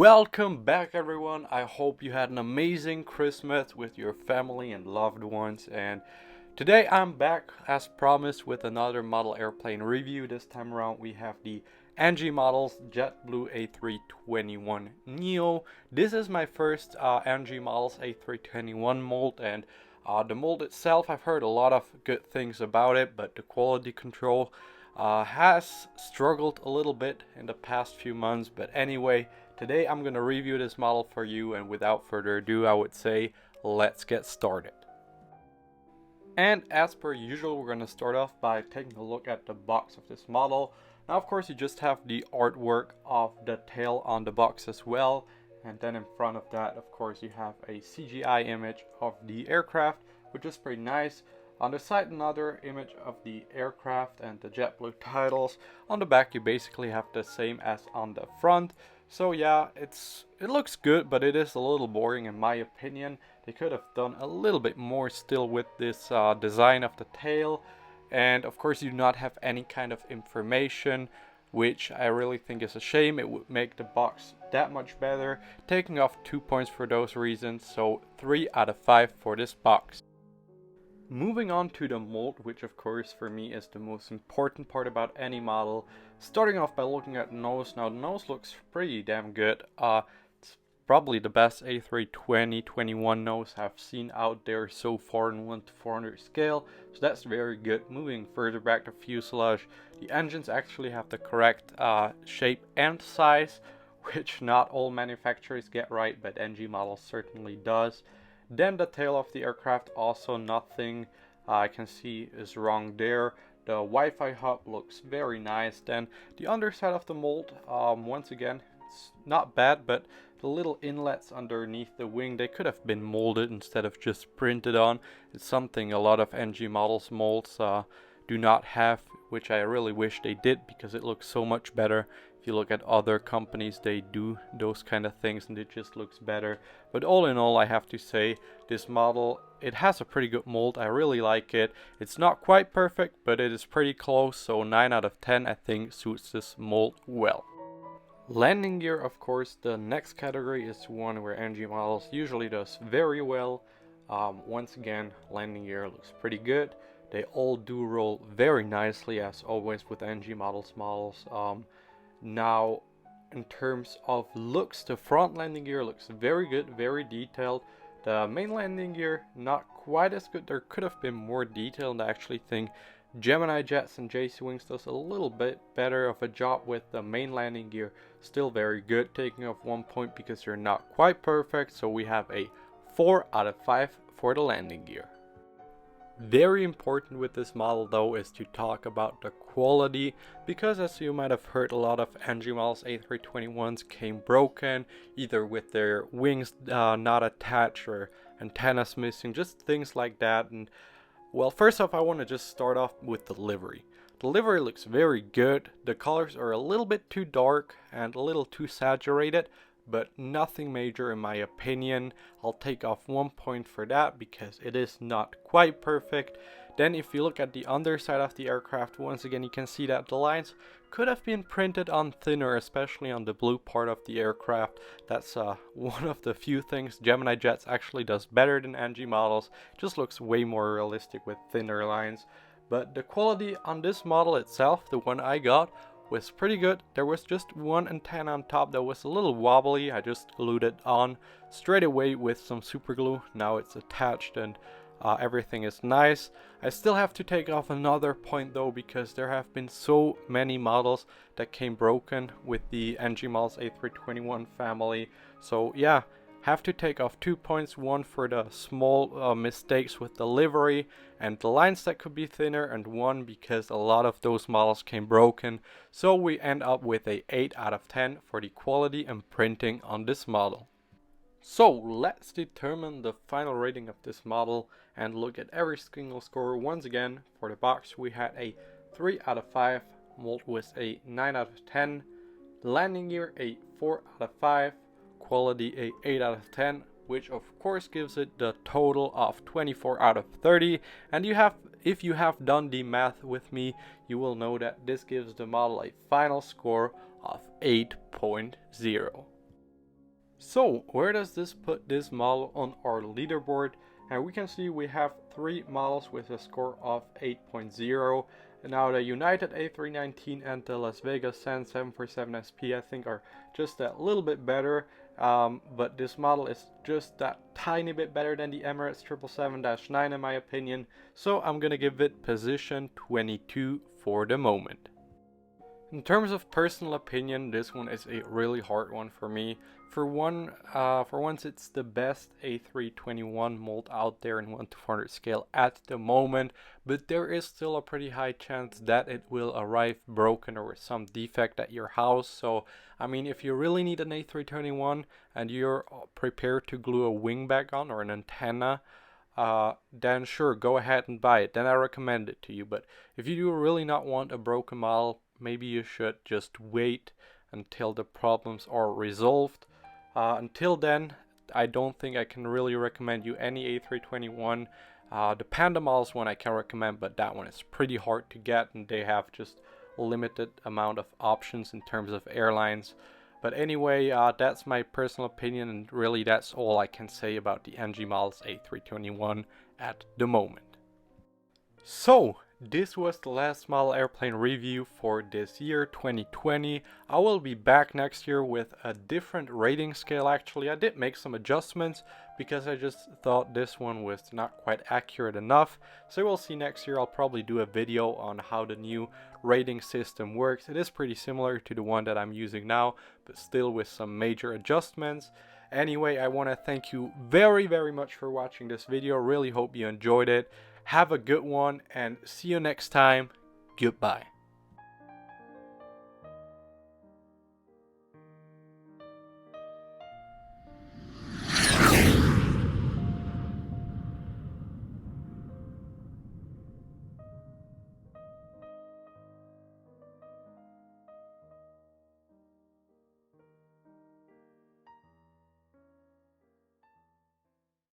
Welcome back, everyone. I hope you had an amazing Christmas with your family and loved ones. And today I'm back as promised with another model airplane review. This time around we have the NG Models JetBlue A321neo. This is my first NG Models A321 mold, and the mold itself, I've heard a lot of good things about it, but the quality control has struggled a little bit in the past few months. But anyway, today I'm going to review this model for you, and without further ado, I would say let's get started. And as per usual, we're going to start off by taking a look at the box of this model. Now, of course, you just have the artwork of the tail on the box as well. And then in front of that, of course, you have a CGI image of the aircraft, which is pretty nice. On the side, another image of the aircraft and the JetBlue titles. On the back, you basically have the same as on the front. So yeah, it looks good, but it is a little boring in my opinion. They could have done a little bit more still with this design of the tail. And of course, you do not have any kind of information, which I really think is a shame. It would make the box that much better. Taking off 2 points for those reasons, so 3 out of 5 for this box. Moving on to the mold, which of course for me is the most important part about any model. Starting off by looking at the nose. Now the nose looks pretty damn good. It's probably the best A320-21 nose I've seen out there so far in 1:400 scale. So that's very good. Moving further back to fuselage, the engines actually have the correct shape and size, which not all manufacturers get right, but NG Models certainly does. Then the tail of the aircraft, also nothing I can see is wrong there. The Wi-Fi hub looks very nice. Then the underside of the mold, once again, it's not bad, but the little inlets underneath the wing, they could have been molded instead of just printed on. It's something a lot of NG Models molds do not have, which I really wish they did, because it looks so much better. If you look at other companies, they do those kind of things and it just looks better. But all in all, I have to say this model, it has a pretty good mold. I really like it. It's not quite perfect, but it is pretty close, so 9 out of 10 I think suits this mold well. Landing gear, of course, the next category is one where NG Models usually does very well. Once again, landing gear looks pretty good. They all do roll very nicely, as always with NG Models models. Now, in terms of looks, the front landing gear looks very good, very detailed. The main landing gear, not quite as good. There could have been more detail, and I actually think Gemini Jets and JC Wings does a little bit better of a job with the main landing gear. Still very good, taking off 1 point because they're not quite perfect. So we have a 4 out of 5 for the landing gear. Very important with this model though is to talk about the quality, because as you might have heard, a lot of NG Models A321s came broken, either with their wings not attached or antennas missing, just things like that. And well, first off, I want to just start off with the livery. The livery looks very good. The colors are a little bit too dark and a little too saturated, but nothing major in my opinion. I'll take off 1 point for that because it is not quite perfect. Then if you look at the underside of the aircraft, once again you can see that the lines could have been printed on thinner, especially on the blue part of the aircraft. That's one of the few things Gemini Jets actually does better than NG Models. Just looks way more realistic with thinner lines. But the quality on this model itself, the one I got, was pretty good. There was just one antenna on top that was a little wobbly. I just glued it on straight away with some super glue. Now it's attached and everything is nice. I still have to take off another point though, because there have been so many models that came broken with the NG Models A321 family. So yeah, have to take off 2 points, one for the small mistakes with the livery and the lines that could be thinner, and one because a lot of those models came broken. So we end up with a 8 out of 10 for the quality and printing on this model. So let's determine the final rating of this model and look at every single score. Once again, for the box we had a 3 out of 5, mold was a 9 out of 10, landing gear a 4 out of 5, quality a 8 out of 10, which of course gives it the total of 24 out of 30. And if you have done the math with me, you will know that this gives the model a final score of 8.0. So where does this put this model on our leaderboard? And we can see we have 3 models with a score of 8.0. Now the United A319 and the Las Vegas Sands 747 SP I think are just a little bit better. But this model is just that tiny bit better than the Emirates 777-9 in my opinion. So I'm gonna give it position 22 for the moment. In terms of personal opinion, this one is a really hard one for me. For once, it's the best A321 mold out there in 1:400 scale at the moment, but there is still a pretty high chance that it will arrive broken or with some defect at your house. So, I mean, if you really need an A321 and you're prepared to glue a wing back on or an antenna, then sure, go ahead and buy it. Then I recommend it to you. But if you do really not want a broken model, maybe you should just wait until the problems are resolved. Until then, I don't think I can really recommend you any A321. The Panda models one I can recommend, but that one is pretty hard to get and they have just a limited amount of options in terms of airlines. But anyway, that's my personal opinion, and really that's all I can say about the NG Models A321 at the moment. So, this was the last model airplane review for this year, 2020. I will be back next year with a different rating scale actually. I did make some adjustments because I just thought this one was not quite accurate enough. So we'll see next year. I'll probably do a video on how the new rating system works. It is pretty similar to the one that I'm using now, but still with some major adjustments. Anyway, I want to thank you very much for watching this video. Really hope you enjoyed it. Have a good one and see you next time. Goodbye.